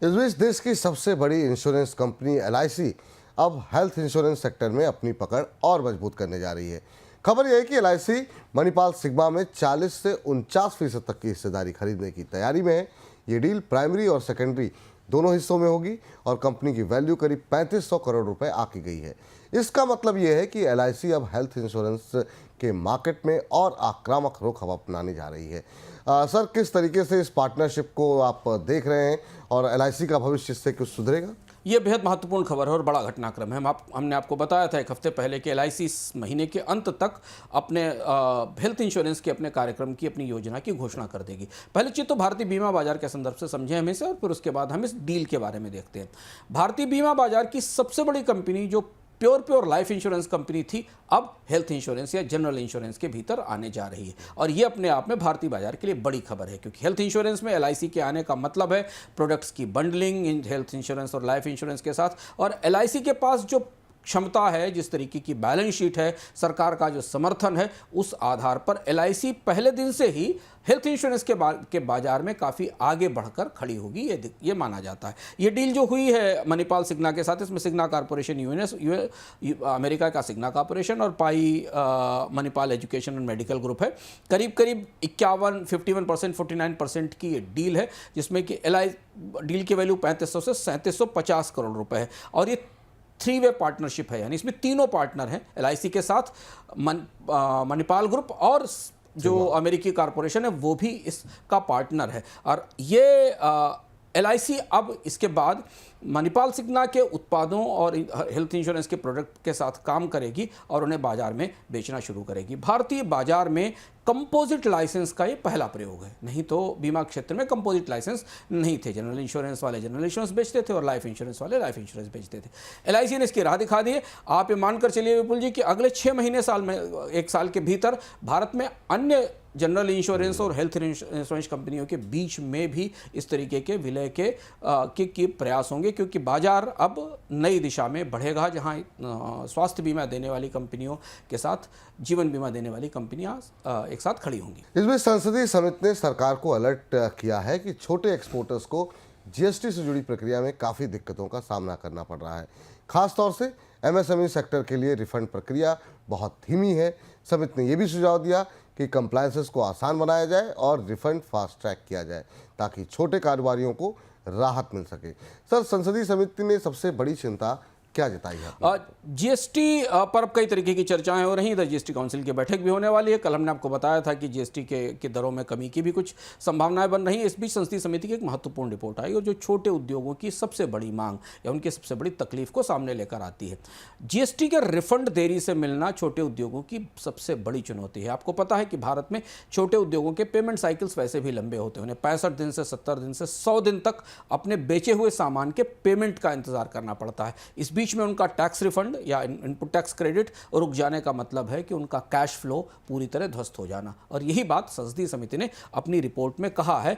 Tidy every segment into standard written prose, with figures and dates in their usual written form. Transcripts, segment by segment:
इस बीच देश की सबसे बड़ी इंश्योरेंस कंपनी एलआईसी अब हेल्थ इंश्योरेंस सेक्टर में अपनी पकड़ और मजबूत करने जा रही है। खबर यह है कि एलआईसी मणिपाल सिग्मा में 40 से 49% तक की हिस्सेदारी खरीदने की तैयारी में है। ये डील प्राइमरी और सेकेंडरी दोनों हिस्सों में होगी और कंपनी की वैल्यू करीब 3500 करोड़ रुपए आकी गई है। इसका मतलब ये है कि एलआईसी अब हेल्थ इंश्योरेंस के मार्केट में और आक्रामक रुख अपनाने जा रही है। सर, किस तरीके से इस पार्टनरशिप को आप देख रहे हैं और एलआईसी का भविष्य इससे कुछ सुधरेगा? ये बेहद महत्वपूर्ण खबर है और बड़ा घटनाक्रम है। हमने आपको बताया था एक हफ्ते पहले कि एलआईसी इस महीने के अंत तक अपने हेल्थ इंश्योरेंस के अपने कार्यक्रम की, अपनी योजना की घोषणा कर देगी। पहली चीज़ तो भारतीय बीमा बाजार के संदर्भ से समझें हमें से, और फिर उसके बाद हम इस डील के बारे में देखते हैं। भारतीय बीमा बाजार की सबसे बड़ी कंपनी जो प्योर लाइफ इंश्योरेंस कंपनी थी, अब हेल्थ इंश्योरेंस या जनरल इंश्योरेंस के भीतर आने जा रही है। और ये अपने आप में भारतीय बाजार के लिए बड़ी खबर है, क्योंकि हेल्थ इंश्योरेंस में एलआईसी के आने का मतलब है प्रोडक्ट्स की बंडलिंग इन हेल्थ इंश्योरेंस और लाइफ इंश्योरेंस के साथ। और एलआईसी के पास जो क्षमता है, जिस तरीके की बैलेंस शीट है, सरकार का जो समर्थन है, उस आधार पर एलआईसी पहले दिन से ही हेल्थ इंश्योरेंस के बाजार में काफ़ी आगे बढ़कर खड़ी होगी, ये माना जाता है। ये डील जो हुई है मणिपाल सिग्ना के साथ, इसमें सिग्ना कॉर्पोरेशन यूएस अमेरिका का सिग्ना कॉर्पोरेशन और Pai Manipal education and medical group है। करीब 51% 49% की ये डील है, जिसमें कि डील की वैल्यू 3500 से 3750 करोड़ रुपए है। और ये 3-वे पार्टनरशिप है, यानी इसमें तीनों पार्टनर हैं एलआईसी के साथ, मणिपाल ग्रुप और जो अमेरिकी कॉर्पोरेशन है वो भी इसका पार्टनर है। और ये एलआईसी अब इसके बाद मणिपाल सिग्ना के उत्पादों और हेल्थ इंश्योरेंस के प्रोडक्ट के साथ काम करेगी और उन्हें बाजार में बेचना शुरू करेगी। भारतीय बाजार में कंपोजिट लाइसेंस का ये पहला प्रयोग है, नहीं तो बीमा क्षेत्र में कंपोजिट लाइसेंस नहीं थे। जनरल इंश्योरेंस वाले जनरल इंश्योरेंस बेचते थे और लाइफ इंश्योरेंस वाले लाइफ इंश्योरेंस बेचते थे। एलआईसी ने इसकी राह दिखा दी है। आप ये मानकर चलिए विपुल जी कि अगले 6 महीने एक साल के भीतर भारत में अन्य जनरल इंश्योरेंस और हेल्थ इंश्योरेंस कंपनियों के बीच में भी इस तरीके के विलय के प्रयास होंगे, क्योंकि बाजार अब नई दिशा में बढ़ेगा, जहां स्वास्थ्य बीमा देने वाली कंपनियों के साथ जीवन बीमा देने वाली कंपनियां एक साथ खड़ी होंगी। इसमें संसदीय समिति ने सरकार को अलर्ट किया है कि छोटे एक्सपोर्टर्स को जीएसटी से जुड़ी प्रक्रिया में काफ़ी दिक्कतों का सामना करना पड़ रहा है। खासतौर से एमएसएमई सेक्टर के लिए रिफंड प्रक्रिया बहुत धीमी है। समिति ने यह भी सुझाव दिया कि कंप्लायंसेस को आसान बनाया जाए और रिफंड फास्ट ट्रैक किया जाए, ताकि छोटे कारोबारियों को राहत मिल सके। सर, संसदीय समिति ने सबसे बड़ी चिंता क्या जताई है? जीएसटी पर अब कई तरीके की चर्चाएं हो रही हैं। जीएसटी काउंसिल की बैठक भी होने वाली है। कल हमने आपको बताया था कि जीएसटी के दरों में कमी की भी कुछ संभावनाएं बन रही हैं। इस बीच संसदीय समिति की एक महत्वपूर्ण रिपोर्ट आई और जो छोटे उद्योगों की सबसे बड़ी मांग या उनकी सबसे बड़ी तकलीफ को सामने लेकर आती है। जीएसटी के रिफंड देरी से मिलना छोटे उद्योगों की सबसे बड़ी चुनौती है। आपको पता है कि भारत में छोटे उद्योगों के पेमेंट साइकिल्स वैसे भी लंबे होते हैं। उन्हें 65 दिन से 70 दिन से 100 दिन तक अपने बेचे हुए सामान के पेमेंट का इंतजार करना पड़ता है। इस बीच में उनका टैक्स रिफंड या इनपुट टैक्स क्रेडिट रुक जाने का मतलब है कि उनका कैश फ्लो पूरी तरह ध्वस्त हो जाना। और यही बात संसदीय समिति ने अपनी रिपोर्ट में कहा है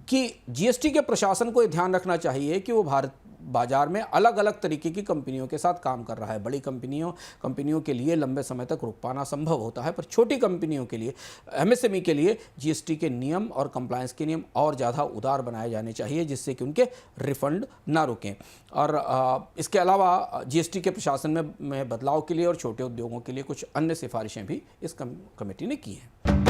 कि जीएसटी के प्रशासन को यह ध्यान रखना चाहिए कि वो भारत बाजार में अलग अलग तरीके की कंपनियों के साथ काम कर रहा है। बड़ी कंपनियों के लिए लंबे समय तक रुक पाना संभव होता है, पर छोटी कंपनियों के लिए, एमएसएमई के लिए जीएसटी के नियम और कंप्लायंस के नियम और ज़्यादा उदार बनाए जाने चाहिए, जिससे कि उनके रिफंड ना रुकें। और इसके अलावा जीएसटी के प्रशासन में बदलाव के लिए और छोटे उद्योगों के लिए कुछ अन्य सिफारिशें भी इस कमेटी ने की हैं।